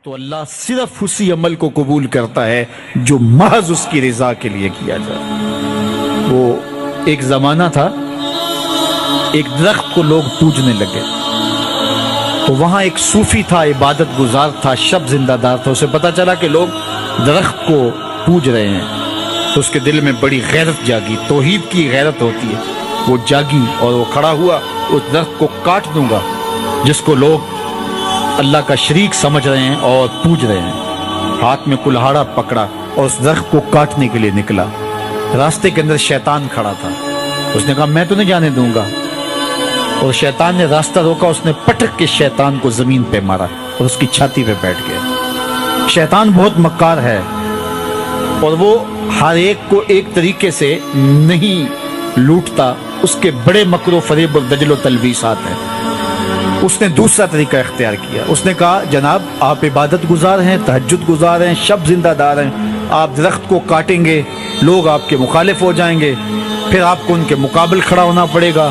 تو اللہ صرف اسی عمل کو قبول کرتا ہے جو محض اس کی رضا کے لیے کیا جائے۔ وہ ایک زمانہ تھا، ایک درخت کو لوگ پوجنے لگے، تو وہاں ایک صوفی تھا، عبادت گزار تھا، شب زندہ دار تھا۔ اسے پتا چلا کہ لوگ درخت کو پوج رہے ہیں، تو اس کے دل میں بڑی غیرت جاگی، توحید کی غیرت ہوتی ہے، وہ جاگی اور وہ کھڑا ہوا، اس درخت کو کاٹ دوں گا جس کو لوگ اللہ کا شریک سمجھ رہے ہیں اور پوج رہے ہیں۔ ہاتھ میں کلہاڑا پکڑا اور اس درخت کو کاٹنے کے لیے نکلا۔ راستے کے اندر شیطان کھڑا تھا، اس نے کہا میں تو نہیں جانے دوں گا، اور شیطان نے راستہ روکا، اس نے پٹک کے شیطان کو زمین پہ مارا اور اس کی چھاتی پہ بیٹھ گیا۔ شیطان بہت مکار ہے اور وہ ہر ایک کو ایک طریقے سے نہیں لوٹتا، اس کے بڑے مکر و فریب اور دجل و تلبیسات ہیں۔ اس نے دوسرا طریقہ اختیار کیا، اس نے کہا جناب آپ عبادت گزار ہیں، تہجد گزار ہیں، شب زندہ دار ہیں، آپ درخت کو کاٹیں گے، لوگ آپ کے مخالف ہو جائیں گے، پھر آپ کو ان کے مقابل کھڑا ہونا پڑے گا،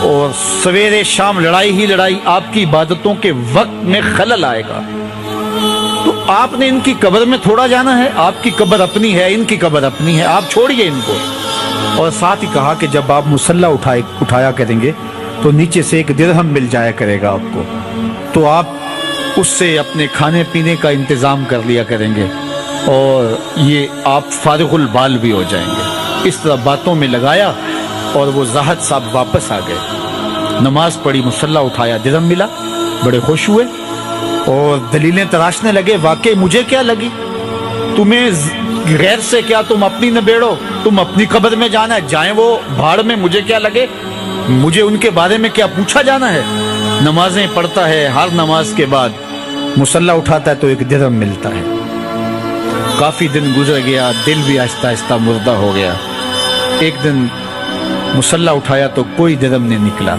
اور سویرے شام لڑائی ہی لڑائی، آپ کی عبادتوں کے وقت میں خلل آئے گا۔ تو آپ نے ان کی قبر میں تھوڑا جانا ہے، آپ کی قبر اپنی ہے، ان کی قبر اپنی ہے، آپ چھوڑیے ان کو۔ اور ساتھ ہی کہا کہ جب آپ مصلی اٹھایا کریں گے تو نیچے سے ایک درہم مل جایا کرے گا آپ کو، تو آپ اس سے اپنے کھانے پینے کا انتظام کر لیا کریں گے، اور یہ آپ فارغ البال بھی ہو جائیں گے۔ اس طرح باتوں میں لگایا اور وہ زاہد صاحب واپس آ گئے، نماز پڑھی، مصلی اٹھایا، درہم ملا، بڑے خوش ہوئے اور دلیلیں تراشنے لگے۔ واقعی مجھے کیا لگی، تمہیں غیر سے کیا، تم اپنی نبیڑو، تم اپنی قبر میں جانا ہے، جائیں وہ بھاڑ میں، مجھے کیا لگے، مجھے ان کے بارے میں کیا پوچھا جانا ہے۔ نمازیں پڑھتا ہے، ہر نماز کے بعد مصلی اٹھاتا ہے تو ایک درہم ملتا ہے۔ کافی دن گزر گیا، دل بھی آہستہ آہستہ مردہ ہو گیا۔ ایک دن مصلی اٹھایا تو کوئی درہم نہیں نکلا،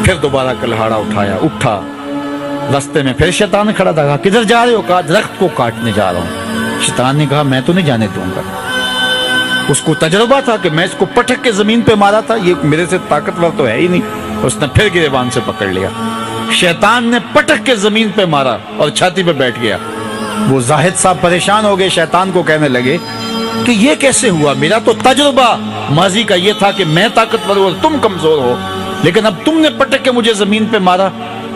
پھر دوبارہ کلہاڑا اٹھایا، اٹھا، راستے میں پھر شیطان کھڑا تھا، کہا کدھر جا رہے ہو، کہا درخت کو کاٹنے جا رہا ہوں۔ شیطان نے کہا میں تو نہیں جانے دوں گا۔ اس کو تجربہ تھا کہ میں اس کو پٹک کے زمین پہ مارا تھا، یہ میرے سے طاقتور تو ہے ہی نہیں۔ اس نے پھر گریبان سے پکڑ لیا، شیطان نے پٹک کے زمین پہ مارا اور چھاتی پہ بیٹھ گیا۔ وہ زاہد صاحب پریشان ہو گئے، شیطان کو کہنے لگے کہ یہ کیسے ہوا، میرا تو تجربہ ماضی کا یہ تھا کہ میں طاقتور ہوں اور تم کمزور ہو، لیکن اب تم نے پٹک کے مجھے زمین پہ مارا۔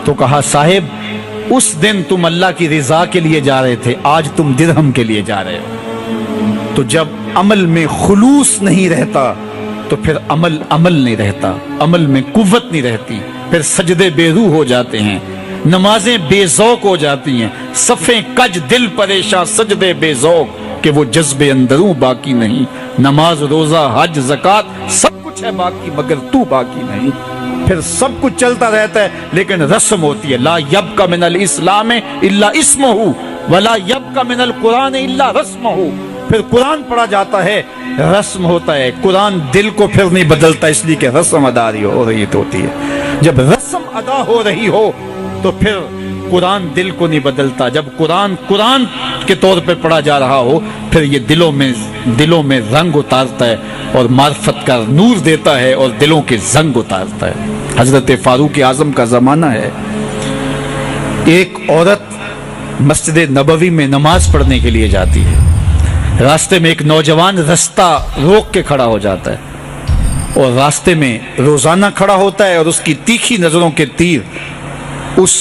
تو کہا صاحب اس دن تم اللہ کی رضا کے لیے جا رہے تھے، آج تم درہم کے لیے جا رہے ہو۔ تو جب عمل میں خلوص نہیں رہتا تو پھر عمل نہیں رہتا، عمل میں قوت نہیں رہتی، پھر سجدے بے روح ہو جاتے ہیں، نمازیں بے ذوق ہو جاتی ہیں، صفیں کج دل پریشاں، سجدے بے ذوق کہ وہ جذبے اندروں باقی نہیں۔ نماز روزہ حج زکوٰۃ سب کچھ ہے باقی مگر تو باقی نہیں۔ پھر سب کچھ چلتا رہتا ہے لیکن رسم ہوتی ہے، لا یبقى من الاسلام الا اسمہ ولا یبقى من القرآن الا رسمہ۔ پھر قرآن پڑھا جاتا ہے، رسم ہوتا ہے، قرآن دل کو پھر نہیں بدلتا، اس لیے کہ رسم ادا ہو رہی ہوتی ہے۔ جب رسم ادا ہو رہی ہو تو پھر قرآن دل کو نہیں بدلتا۔ جب قرآن کے طور پہ پڑھا جا رہا ہو پھر یہ دلوں میں رنگ اتارتا ہے اور معرفت کا نور دیتا ہے اور دلوں کے زنگ اتارتا ہے۔ حضرت فاروق اعظم کا زمانہ ہے، ایک عورت مسجد نبوی میں نماز پڑھنے کے لیے جاتی ہے، راستے میں ایک نوجوان رستہ روک کے کھڑا ہو جاتا ہے اور راستے میں روزانہ کھڑا ہوتا ہے اور اس کی تیکھی نظروں کے تیر اس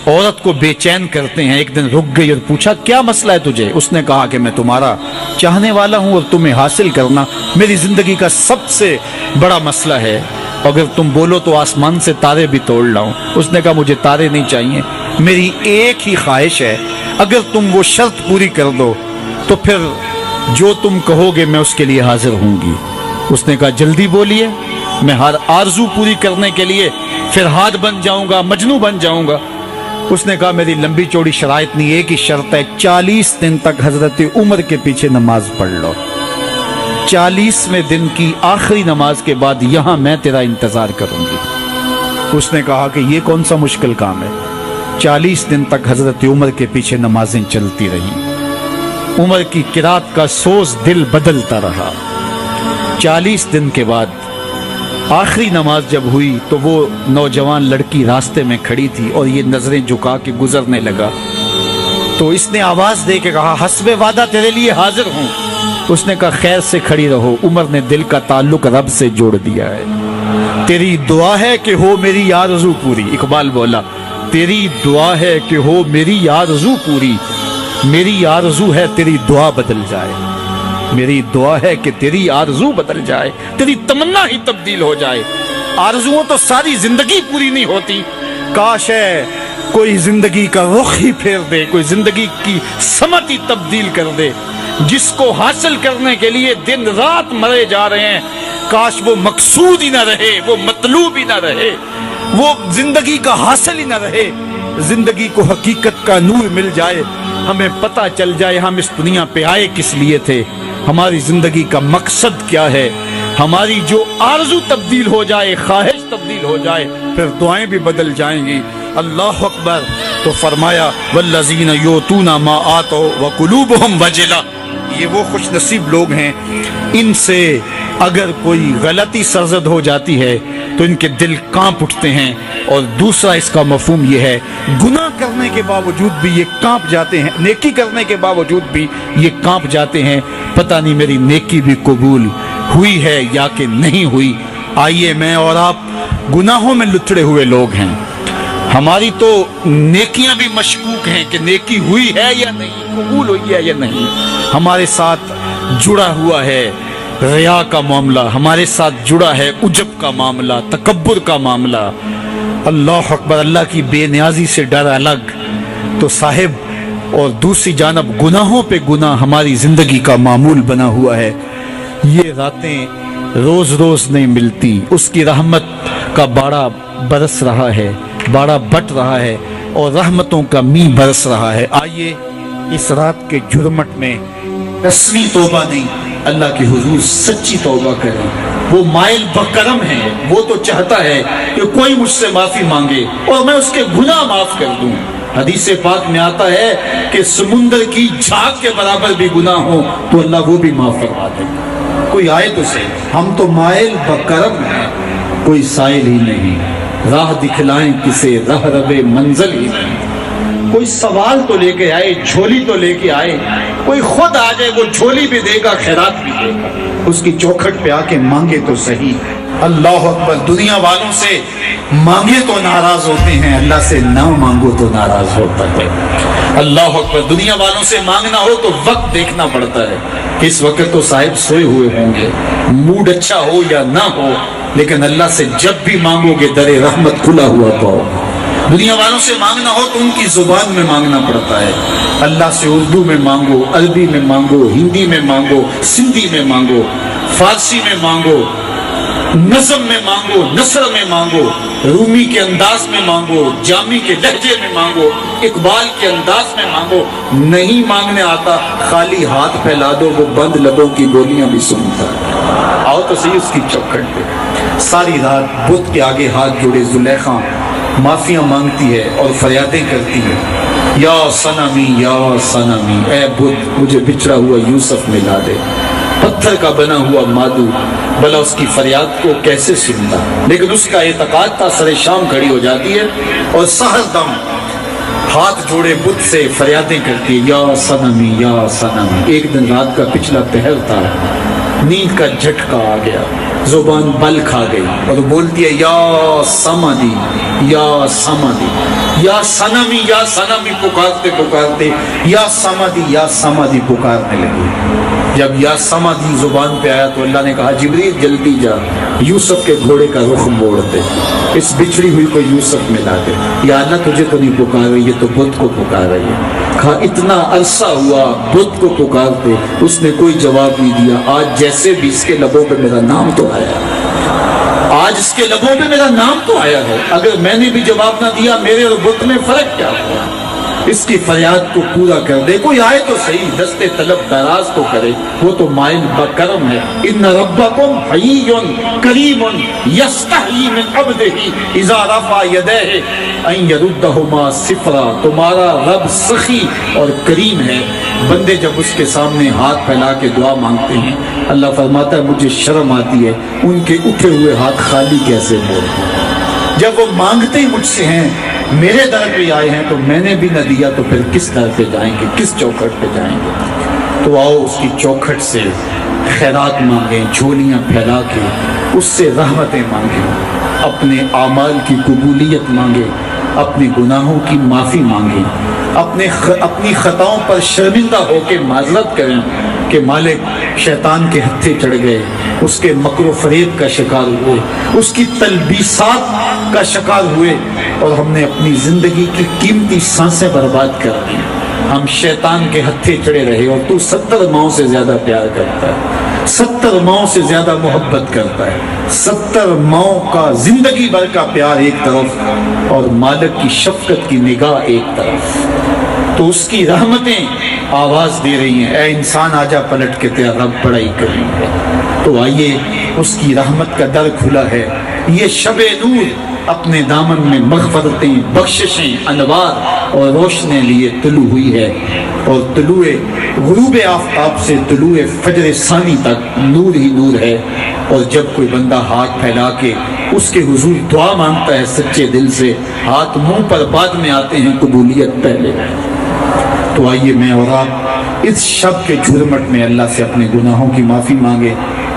عورت کو بے چین کرتے ہیں۔ ایک دن رک گئی اور پوچھا کیا مسئلہ ہے تجھے؟ اس نے کہا کہ میں تمہارا چاہنے والا ہوں اور تمہیں حاصل کرنا میری زندگی کا سب سے بڑا مسئلہ ہے، اگر تم بولو تو آسمان سے تارے بھی توڑ لاؤں۔ اس نے کہا مجھے تارے نہیں چاہیے، میری ایک ہی خواہش ہے، اگر تم وہ شرط پوری کر دو تو پھر جو تم کہو گے میں اس کے لیے حاضر ہوں گی۔ اس نے کہا جلدی بولیے، میں ہر آرزو پوری کرنے کے لیے فرہاد بن جاؤں گا، مجنوں بن جاؤں گا۔ اس نے کہا میری لمبی چوڑی شرائط نہیں، ایک ہی شرط ہے، 40 دن تک حضرت عمر کے پیچھے نماز پڑھ لو، 40ویں دن کی آخری نماز کے بعد یہاں میں تیرا انتظار کروں گی۔ اس نے کہا کہ یہ کون سا مشکل کام ہے۔ 40 دن تک حضرت عمر کے پیچھے نمازیں چلتی رہیں، عمر کی قرات کا سوز دل بدلتا رہا۔ 40 دن کے بعد آخری نماز جب ہوئی تو وہ نوجوان لڑکی راستے میں کھڑی تھی اور یہ نظریں جھکا کے گزرنے لگا تو اس نے آواز دے کے کہا حسب وعدہ تیرے لیے حاضر ہوں. اس نے کہا خیر سے کھڑی رہو. عمر نے دل کا تعلق رب سے جوڑ دیا ہے. تیری دعا ہے کہ ہو میری آرزو پوری. اقبال بولا تیری دعا ہے کہ ہو میری آرزو پوری, میری آرزو ہے تیری دعا بدل جائے. میری دعا ہے کہ تیری آرزو بدل جائے, تیری تمنا ہی تبدیل ہو جائے. آرزوؤں تو ساری زندگی پوری نہیں ہوتی. کاش ہے کوئی زندگی کا رخ ہی پھیر دے, کوئی زندگی کی سمت ہی تبدیل کر دے. جس کو حاصل کرنے کے لیے دن رات مرے جا رہے ہیں, کاش وہ مقصود ہی نہ رہے, وہ مطلوب ہی نہ رہے, وہ زندگی کا حاصل ہی نہ رہے. زندگی کو حقیقت کا نور مل جائے, ہمیں پتہ چل جائے ہم اس دنیا پہ آئے کس لیے تھے, ہماری زندگی کا مقصد کیا ہے. ہماری جو آرزو تبدیل ہو جائے, خواہش تبدیل ہو جائے, پھر دعائیں بھی بدل جائیں گی. اللہ اکبر. تو فرمایا والذین یؤتون ما آتوا وقلوبہم وجلہ, یہ وہ خوش نصیب لوگ ہیں ان سے اگر کوئی غلطی سرزد ہو جاتی ہے تو ان کے دل کانپ اٹھتے ہیں. اور دوسرا اس کا مفہوم یہ ہے گناہ کرنے کے باوجود بھی یہ کانپ جاتے ہیں, نیکی کرنے کے باوجود بھی یہ کانپ جاتے ہیں, پتہ نہیں میری نیکی بھی قبول ہوئی ہے یا کہ نہیں ہوئی. آئیے میں اور آپ گناہوں میں لتڑے ہوئے لوگ ہیں, ہماری تو نیکیاں بھی مشکوک ہیں کہ نیکی ہوئی ہے یا نہیں, قبول ہوئی ہے یا نہیں. ہمارے ساتھ جڑا ہوا ہے ریا کا معاملہ, ہمارے ساتھ جڑا ہے عجب کا معاملہ, تکبر کا معاملہ. اللہ اکبر. اللہ کی بے نیازی سے ڈر الگ تو صاحب, اور دوسری جانب گناہوں پہ گناہ ہماری زندگی کا معمول بنا ہوا ہے. یہ راتیں روز روز نہیں ملتی, اس کی رحمت کا باڑا برس رہا ہے, باڑا بٹ رہا ہے اور رحمتوں کا می برس رہا ہے. آئیے اس رات کے جرمٹ میں رسمی توبہ نہیں, اللہ کے حضور سچی توبہ کریں. وہ مائل بکرم ہے, وہ تو چاہتا ہے کہ کوئی مجھ سے معافی مانگے اور میں اس کے گناہ معاف کر دوں. حدیث پاک میں آتا ہے کہ سمندر کی جھاگ کے برابر بھی گناہ ہو تو اللہ وہ بھی معاف فرما دے. کوئی آئے تو صحیح. ہم تو مائل بکرم ہیں, کوئی سائل ہی نہیں, راہ دکھلائیں کسے راہ ربے منزل ہی نہیں. کوئی سوال تو لے کے آئے, جھولی تو لے کے آئے, کوئی خود آ جائے, وہ جھولی بھی دے گا, خیرات بھی دے گا. اس کی چوکھٹ پہ آ کے مانگے تو صحیح. اللہ اکبر. دنیا والوں سے مانگے تو ناراض ہوتے ہیں, اللہ سے نہ مانگو تو ناراض ہوتا ہے. اللہ اکبر. دنیا والوں سے مانگنا ہو تو وقت دیکھنا پڑتا ہے. اس وقت تو صاحب سوئے ہوئے ہوں گے, موڈ اچھا ہو یا نہ ہو, لیکن اللہ سے جب بھی مانگو گے در رحمت کھلا ہوا پاؤ. دنیا والوں سے مانگنا ہو تو ان کی زبان میں مانگنا پڑتا ہے. اللہ سے اردو میں مانگو, عربی میں مانگو, ہندی میں مانگو, سندھی میں مانگو, فارسی میں مانگو, نظم میں مانگو, نثر میں مانگو, رومی کے انداز میں مانگو, جامی کے لہجے میں مانگو, اقبال کے انداز میں مانگو. نہیں مانگنے آتا خالی ہاتھ پھیلا دو, وہ بند لبوں کی بولیاں بھی سنتا ہے. آؤ تو صحیح اس کی چوکھٹ پہ. ساری رات بت کے آگے ہاتھ جوڑے زلیخا معافیاں مانگتی ہے اور فریادیں کرتی ہے. یا صنمی یا صنمی, اے بت مجھے بچھڑا ہوا یوسف ملا دے. پتھر کا بنا ہوا مادو, بھلا اس کی فریاد کو کیسے سنتا, لیکن اس کا اعتقاد تھا. سر شام کھڑی ہو جاتی ہے اور سحر دم ہاتھ جوڑے بت سے فریادیں کرتی ہے, یا صنمی یا صنمی. ایک دن رات کا پچھلا پہر تھا, نیند کا جھٹکا آ گیا, زبان بل کھا گئی اور بولتی ہے یا سمادی یا سمادی, یا صنمی پکارتے پکارتے یا سمادی پکارنے لگی. جب یا سمادی زبان پہ آیا تو اللہ نے کہا جبریل جلدی جا, یوسف کے گھوڑے کا رخ موڑ دے, اس بچھڑی ہوئی کو یوسف ملا دے. یا اللہ تجھے تو نہیں پکار رہی, یہ تو بت کو پکار رہی ہے. کہا اتنا عرصہ ہوا بت کو پکارتے, اس نے کوئی جواب نہیں دیا. آج جیسے بھی اس کے لبوں پہ میرا نام تو آیا, آج اس کے لبوں پہ میرا نام تو آیا ہے. اگر میں نے بھی جواب نہ دیا, میرے اور بت میں فرق کیا ہوا؟ اس کی فریاد کو پورا کر دے. کوئی آئے تو صحیح, دستے طلب دراز تو کرے, وہ تو مائل بکرم ہے. ان ربکم حیی کریم یستحیی من عبدہ اذا رفع یدیہ ان یردہما صفرا. تمہارا رب سخی اور کریم ہے, بندے جب اس کے سامنے ہاتھ پھیلا کے دعا مانگتے ہیں, اللہ فرماتا ہے مجھے شرم آتی ہے ان کے اٹھے ہوئے ہاتھ خالی کیسے موڑ. جب وہ مانگتے ہی مجھ سے ہیں میرے در پہ آئے ہیں تو میں نے بھی نہ دیا تو پھر کس در پہ جائیں گے, کس چوکھٹ پہ جائیں گے؟ تو آؤ اس کی چوکھٹ سے خیرات مانگیں, جھولیاں پھیلا کے اس سے رحمتیں مانگیں, اپنے اعمال کی قبولیت مانگیں, اپنے گناہوں کی معافی مانگیں, اپنی خطاؤں پر شرمندہ ہو کے معذرت کریں کہ مالک شیطان کے ہتھے چڑھ گئے, اس کے مکر و فریب کا شکار ہوئے, اس کی تلبیسات کا شکار ہوئے, اور ہم نے اپنی زندگی کی قیمتی سانسیں برباد کر دی. ہم شیطان کے ہتھے چڑھے رہے, اور تو 70 ماؤں سے زیادہ پیار کرتا ہے, 70 ماؤں سے زیادہ محبت کرتا ہے, 70 ماؤں کا زندگی بھر کا پیار ایک طرف اور مالک کی شفقت کی نگاہ ایک طرف. تو اس کی رحمتیں آواز دے رہی ہیں, اے انسان آجا پلٹ کے تیرا رب بڑائی کریں گے. تو آئیے, اس کی رحمت کا در کھلا ہے. یہ شب نور اپنے دامن میں مغفرتیں, بخششیں, انوار اور روشنیں لیے طلوع ہوئی ہے, اور طلوع غروب آفتاب سے طلوع فجر ثانی تک نور ہی نور ہے. اور جب کوئی بندہ ہاتھ پھیلا کے اس کے حضور دعا مانگتا ہے سچے دل سے, ہاتھ منہ پر بعد میں آتے ہیں, قبولیت پہلے. تو آئیے میں اور آپ اس شب کے جھرمٹ میں اللہ سے اپنے گناہوں کی معافی مانگے,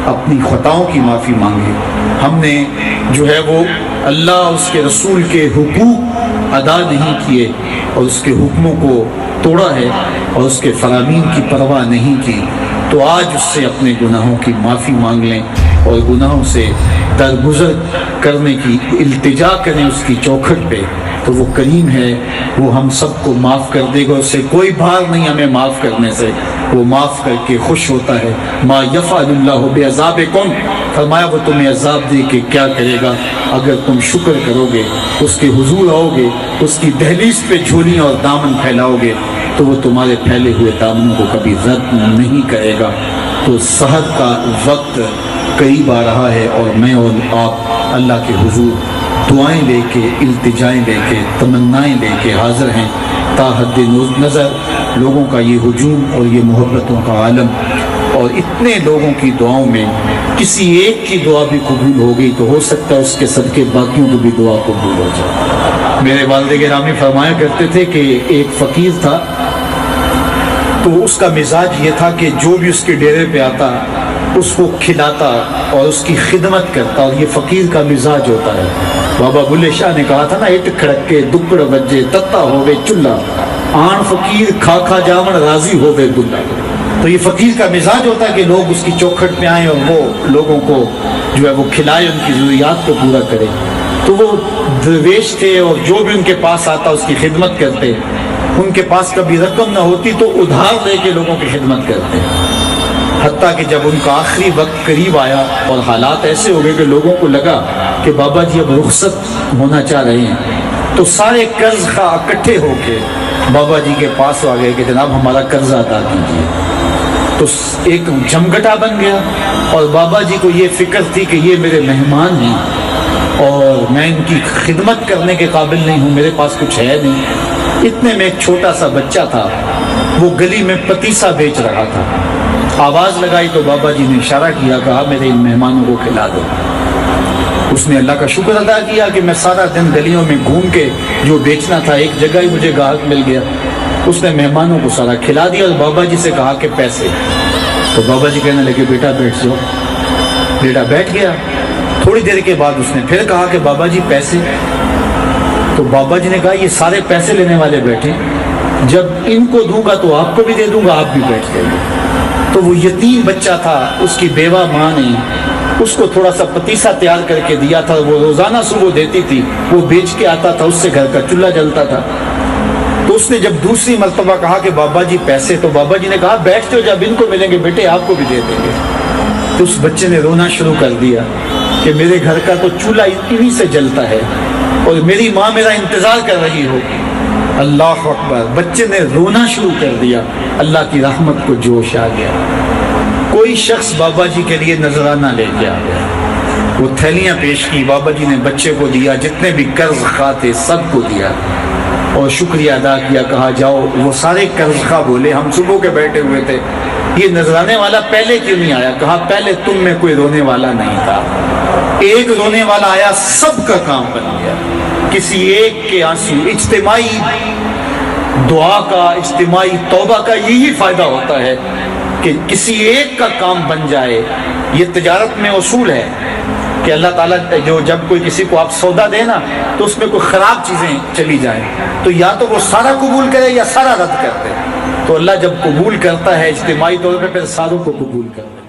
اپنی خطاؤں کی معافی مانگے. ہم نے جو ہے وہ اللہ اس کے رسول کے حقوق ادا نہیں کیے, اور اس کے حکموں کو توڑا ہے, اور اس کے فرامین کی پرواہ نہیں کی. تو آج اس سے اپنے گناہوں کی معافی مانگ لیں, اور گناہوں سے درگزر کرنے کی التجا کریں اس کی چوکھٹ پہ. تو وہ کریم ہے, وہ ہم سب کو معاف کر دے گا, اس سے کوئی بھار نہیں ہمیں معاف کرنے سے, وہ معاف کر کے خوش ہوتا ہے. ما یفعل اللہ بعذابکم, فرمایا وہ تمہیں عذاب دے کے کیا کرے گا اگر تم شکر کرو گے, اس کے حضور آؤ گے, اس کی دہلیز پہ جھولیاں اور دامن پھیلاؤ گے, تو وہ تمہارے پھیلے ہوئے دامنوں کو کبھی رد نہیں کرے گا. تو سحر کا وقت قریب آ رہا ہے, اور میں اور آپ اللہ کے حضور دعائیں لے کے, التجائیں لے کے, تمنائیں لے کے حاضر ہیں. تا حد نظر لوگوں کا یہ ہجوم اور یہ محبتوں کا عالم, اور اتنے لوگوں کی دعاؤں میں کسی ایک کی دعا بھی قبول ہو گئی تو ہو سکتا ہے اس کے صدقے باقیوں کو بھی دعا قبول ہو جائے. میرے والد گرامی فرمایا کرتے تھے کہ ایک فقیر تھا, تو اس کا مزاج یہ تھا کہ جو بھی اس کے ڈیرے پہ آتا اس کو کھلاتا اور اس کی خدمت کرتا, اور یہ فقیر کا مزاج ہوتا ہے. بابا بلے شاہ نے کہا تھا نا, اٹ کھڑکے دکڑ بجے تتا ہوئے چلا, آن فقیر کھا کھا جاون راضی ہوئے دلہ. تو یہ فقیر کا مزاج ہوتا ہے کہ لوگ اس کی چوکھٹ میں آئیں اور وہ لوگوں کو جو ہے وہ کھلائے, ان کی ضروریات کو پورا کرے. تو وہ درویش تھے, اور جو بھی ان کے پاس آتا اس کی خدمت کرتے. ان کے پاس کبھی رقم نہ ہوتی تو ادھار لے کے لوگوں کی خدمت کرتے. حتیٰ کہ جب ان کا آخری وقت قریب آیا اور حالات ایسے ہو گئے کہ لوگوں کو لگا کہ بابا جی اب رخصت ہونا چاہ رہے ہیں, تو سارے قرض خواہ اکٹھے ہو کے بابا جی کے پاس آ گئے کہ جناب ہمارا قرضہ ادا کیجیے. تو ایک جمگٹا بن گیا, اور بابا جی کو یہ فکر تھی کہ یہ میرے مہمان ہیں اور میں ان کی خدمت کرنے کے قابل نہیں ہوں, میرے پاس کچھ ہے نہیں. اتنے میں ایک چھوٹا سا بچہ تھا, وہ گلی میں پتیسا بیچ رہا تھا. آواز لگائی تو بابا جی نے اشارہ کیا, کہا میرے ان مہمانوں کو کھلا دو. اس نے اللہ کا شکر ادا کیا کہ میں سارا دن گلیوں میں گھوم کے جو بیچنا تھا ایک جگہ ہی مجھے گاہک مل گیا. اس نے مہمانوں کو سارا کھلا دیا, اور بابا جی سے کہا کہ پیسے. تو بابا جی کہنے لگے بیٹا بیٹھ جاؤ. بیٹا بیٹھ گیا. تھوڑی دیر کے بعد اس نے پھر کہا کہ بابا جی پیسے. تو بابا جی نے کہا یہ سارے پیسے لینے والے بیٹھے, جب ان کو دوں گا تو آپ کو بھی دے دوں گا, آپ بھی بیٹھ جائیے. تو وہ یتیم بچہ تھا, اس کی بیوہ ماں نے اس کو تھوڑا سا پتیسا تیار کر کے دیا تھا, وہ روزانہ صبح دیتی تھی, وہ بیچ کے آتا تھا, اس سے گھر کا چولہا جلتا تھا. تو اس نے جب دوسری مرتبہ کہا کہ بابا جی پیسے, تو بابا جی نے کہا بیٹھ جاؤ, جب ان کو ملیں گے بیٹے آپ کو بھی دے دیں گے. تو اس بچے نے رونا شروع کر دیا کہ میرے گھر کا تو چولہا انہی سے جلتا ہے, اور میری ماں میرا انتظار کر رہی ہوگی. اللہ اکبر. بچے نے رونا شروع کر دیا, اللہ کی رحمت کو جوش آ گیا. کوئی شخص بابا جی کے لیے نذرانہ لے کے آ گیا, وہ تھیلیاں پیش کی, بابا جی نے بچے کو دیا, جتنے بھی قرض خواہ تھے سب کو دیا, اور شکریہ ادا کیا. کہا جاؤ. وہ سارے قرض خواہ بولے ہم صبح کے بیٹھے ہوئے تھے, یہ نذرانے والا پہلے کیوں نہیں آیا؟ کہا پہلے تم میں کوئی رونے والا نہیں تھا, ایک رونے والا آیا, سب کا کام بن گیا. کسی ایک کے آنسو، اجتماعی دعا کا، اجتماعی توبہ کا یہی فائدہ ہوتا ہے کہ کسی ایک کا کام بن جائے۔ یہ تجارت میں اصول ہے کہ اللہ تعالیٰ جو جب کوئی کسی کو آپ سودا دے نا تو اس میں کوئی خراب چیزیں چلی جائیں تو یا تو وہ سارا قبول کرے یا سارا رد کر دے۔ تو اللہ جب قبول کرتا ہے اجتماعی طور پہ پھر ساروں کو قبول کرتا ہے۔